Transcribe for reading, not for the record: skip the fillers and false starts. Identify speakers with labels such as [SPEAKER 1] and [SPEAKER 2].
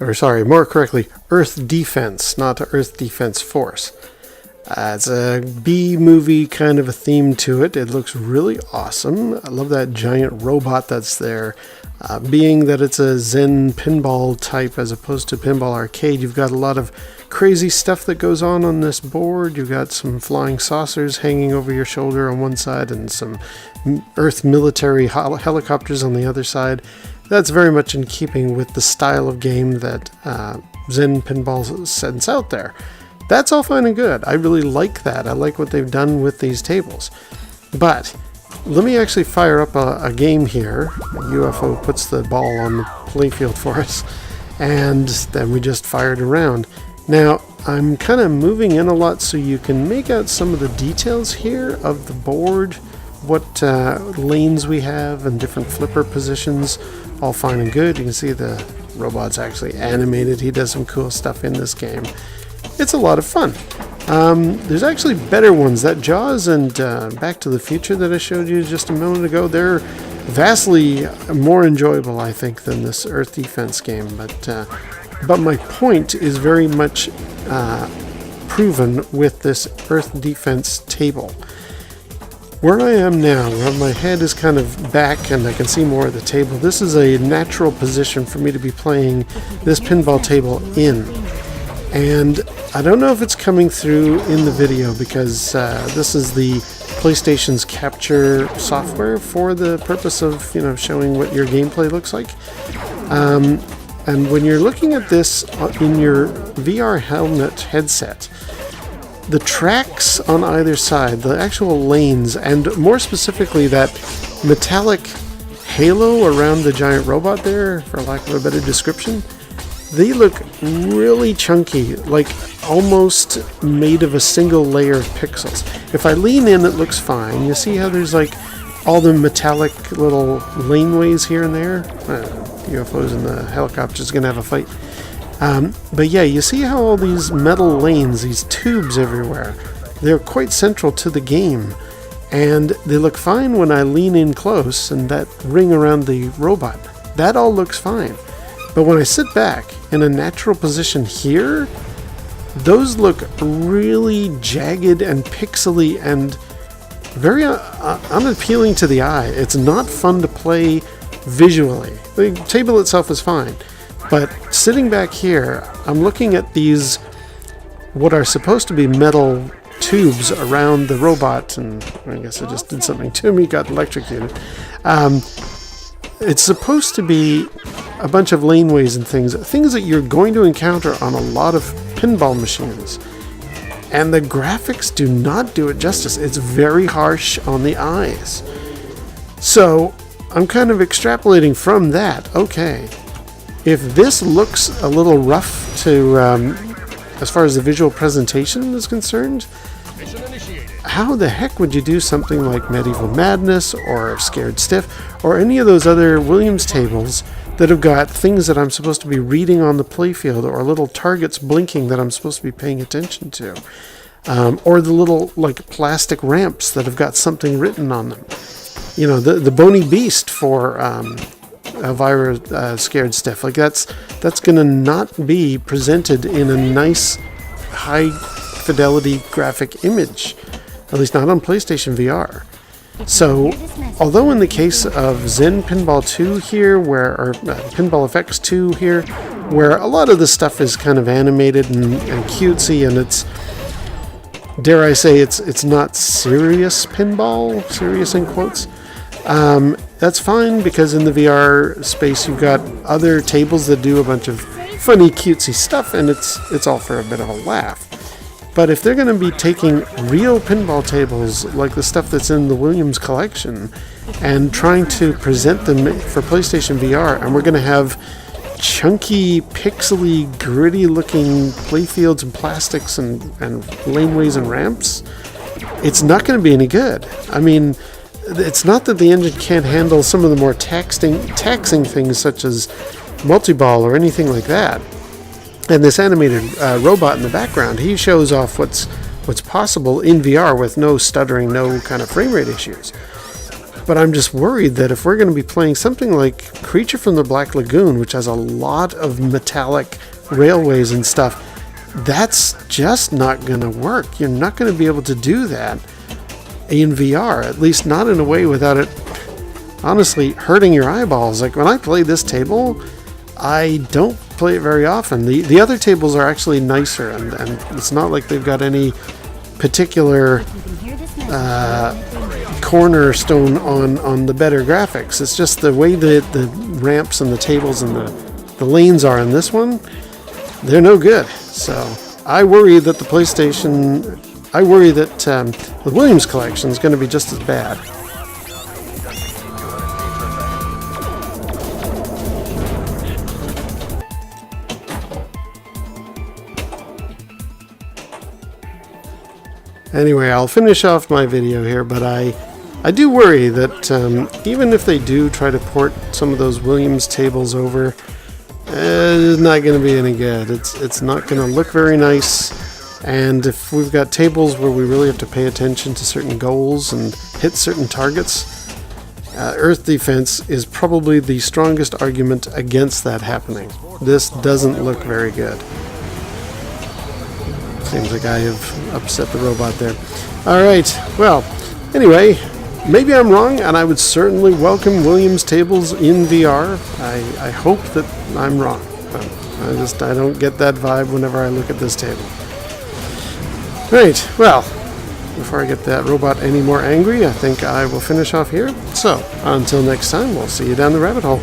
[SPEAKER 1] or sorry, more correctly, Earth Defense, not Earth Defense Force. It's a B-movie kind of a theme to it. It looks really awesome. I love that giant robot that's there. Being that it's a Zen pinball type as opposed to pinball arcade, you've got a lot of crazy stuff that goes on this board. You've got some flying saucers hanging over your shoulder on one side and some Earth military helicopters on the other side. That's very much in keeping with the style of game that Zen Pinball sends out there. That's all fine and good. I really like that. I like what they've done with these tables. But let me actually fire up a game here. UFO puts the ball on the playfield for us, and then we just fire it around. Now, I'm kind of moving in a lot so you can make out some of the details here of the board, what lanes we have and different flipper positions. All fine and good. You can see the robot's actually animated. He does some cool stuff in this game. It's a lot of fun. There's actually better ones. That Jaws and Back to the Future that I showed you just a moment ago, they're vastly more enjoyable, I think, than this Earth Defense game. But my point is very much proven with this Earth Defense table. Where I am now, where my head is kind of back and I can see more of the table, this is a natural position for me to be playing this pinball table in. And I don't know if it's coming through in the video because this is the PlayStation's capture software for the purpose of, you know, showing what your gameplay looks like. And when you're looking at this in your VR helmet headset, the tracks on either side, the actual lanes, and more specifically that metallic halo around the giant robot there, for lack of a better description, they look really chunky, like almost made of a single layer of pixels. If I lean in, it looks fine. You see how there's like all the metallic little laneways here and there? UFOs and the helicopter's gonna have a fight. But yeah, you see how all these metal lanes, these tubes everywhere, they're quite central to the game. And they look fine when I lean in close, and that ring around the robot, that all looks fine. But when I sit back in a natural position here, those look really jagged and pixely and very unappealing to the eye. It's not fun to play visually. The table itself is fine, but sitting back here, I'm looking at these, what are supposed to be metal tubes around the robot, and I guess I just did something to me, got electrocuted. It's supposed to be a bunch of laneways and things that you're going to encounter on a lot of pinball machines. And the graphics do not do it justice. It's very harsh on the eyes. So I'm kind of extrapolating from that. Okay, if this looks a little rough to, as far as the visual presentation is concerned, how the heck would you do something like Medieval Madness or Scared Stiff or any of those other Williams tables that have got things that I'm supposed to be reading on the playfield or little targets blinking that I'm supposed to be paying attention to? Or the little like plastic ramps that have got something written on them. You know, the Bony Beast for Elvira Scared Stiff. Like that's going to not be presented in a nice high fidelity graphic image. At least not on PlayStation VR. So, although in the case of Zen Pinball 2 here, or Pinball FX 2 here, where a lot of the stuff is kind of animated and cutesy, and it's, dare I say, it's not serious pinball, serious in quotes, that's fine because in the VR space you've got other tables that do a bunch of funny, cutesy stuff, and it's all for a bit of a laugh. But if they're going to be taking real pinball tables like the stuff that's in the Williams collection and trying to present them for PlayStation VR, and we're going to have chunky, pixely, gritty looking playfields and plastics and laneways and ramps, it's not going to be any good. I mean, it's not that the engine can't handle some of the more taxing things such as multi-ball or anything like that. And this animated robot in the background, he shows off what's possible in VR with no stuttering, no kind of frame rate issues. But I'm just worried that if we're going to be playing something like Creature from the Black Lagoon, which has a lot of metallic railways and stuff, that's just not going to work. You're not going to be able to do that in VR, at least not in a way without it honestly hurting your eyeballs. Like when I play this table, I don't play it very often. The other tables are actually nicer, and it's not like they've got any particular cornerstone on the better graphics. It's just the way that the ramps and the tables and the lanes are in this one, they're no good. So I worry that the Williams collection is going to be just as bad. Anyway, I'll finish off my video here, but I do worry that even if they do try to port some of those Williams tables over, it's not going to be any good. It's not going to look very nice, and if we've got tables where we really have to pay attention to certain goals and hit certain targets, Earth defense is probably the strongest argument against that happening. This doesn't look very good. Seems like I have upset the robot there. Alright, well, anyway, maybe I'm wrong, and I would certainly welcome Williams tables in VR. I hope that I'm wrong. I don't get that vibe whenever I look at this table. Right, well, before I get that robot any more angry, I think I will finish off here. So, until next time, we'll see you down the rabbit hole.